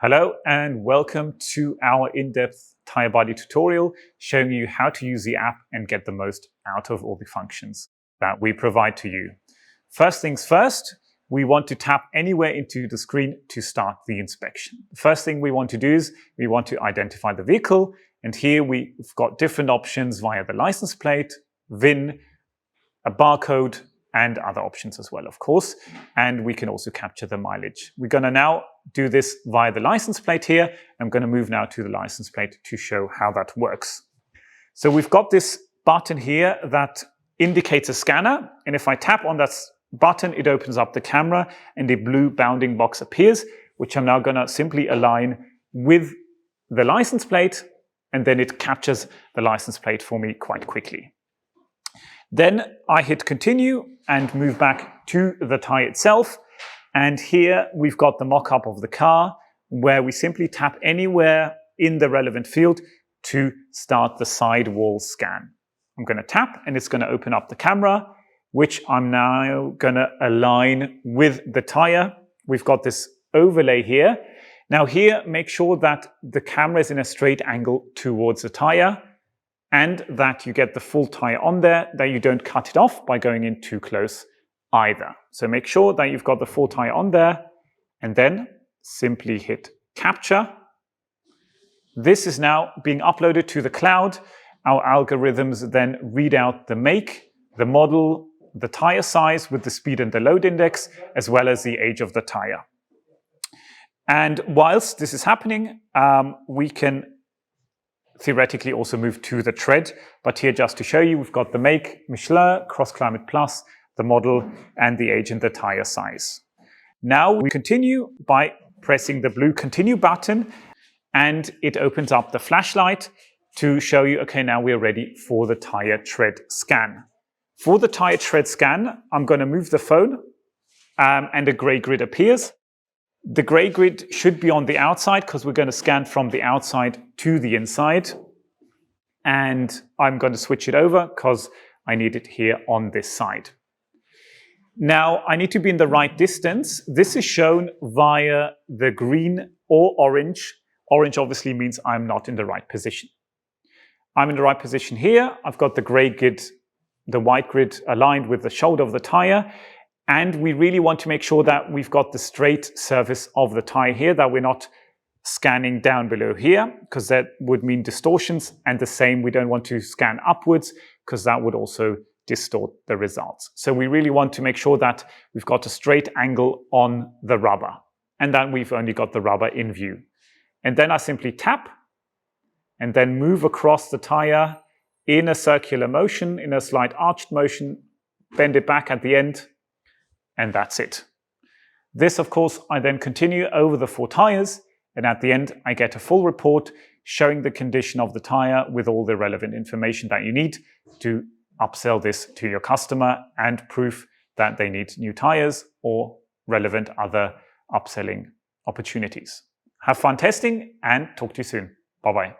Hello and welcome to our in-depth TireBuddy tutorial showing you how to use the app and get the most out of all the functions that we provide to you. First things first, we want to tap anywhere into the screen to start the inspection. The first thing we want to do is we want to identify the vehicle, and here we've got different options via the license plate, VIN, a barcode, and other options as well, of course. And we can also capture the mileage. We're going to now do this via the license plate here. I'm going to move now to the license plate to show how that works. So we've got this button here that indicates a scanner. And if I tap on that button, it opens up the camera and a blue bounding box appears, which I'm now going to simply align with the license plate. And then it captures the license plate for me quite quickly. Then I hit continue and move back to the tire itself. And here we've got the mock-up of the car where we simply tap anywhere in the relevant field to start the sidewall scan. I'm going to tap and it's going to open up the camera, which I'm now going to align with the tire. We've got this overlay here. Now here, make sure that the camera is in a straight angle towards the tire, and that you get the full tire on there, that you don't cut it off by going in too close either. So make sure that you've got the full tire on there, and then simply hit capture. This is now being uploaded to the cloud. Our algorithms then read out the make, the model, the tire size with the speed and the load index, as well as the age of the tire. And whilst this is happening, we can theoretically also move to the tread, but here just to show you, we've got the make, Michelin, Cross Climate Plus, the model, and the age and the tire size. Now we continue by pressing the blue continue button, and it opens up the flashlight to show you, okay, now we're ready for the tire tread scan. For the tire tread scan, I'm going to move the phone and a gray grid appears. The gray grid should be on the outside because we're going to scan from the outside to the inside. And I'm going to switch it over because I need it here on this side. Now, I need to be in the right distance. This is shown via the green or orange. Orange obviously means I'm not in the right position. I'm in the right position here. I've got the gray grid, the white grid aligned with the shoulder of the tire. And we really want to make sure that we've got the straight surface of the tire here, that we're not scanning down below here, because that would mean distortions. And the same, we don't want to scan upwards, because that would also distort the results. So we really want to make sure that we've got a straight angle on the rubber, and that we've only got the rubber in view. And then I simply tap, and then move across the tire in a circular motion, in a slight arched motion, bend it back at the end, and that's it. This, of course, I then continue over the 4 tires, and at the end, I get a full report showing the condition of the tire with all the relevant information that you need to upsell this to your customer and proof that they need new tires or relevant other upselling opportunities. Have fun testing and talk to you soon. Bye-bye.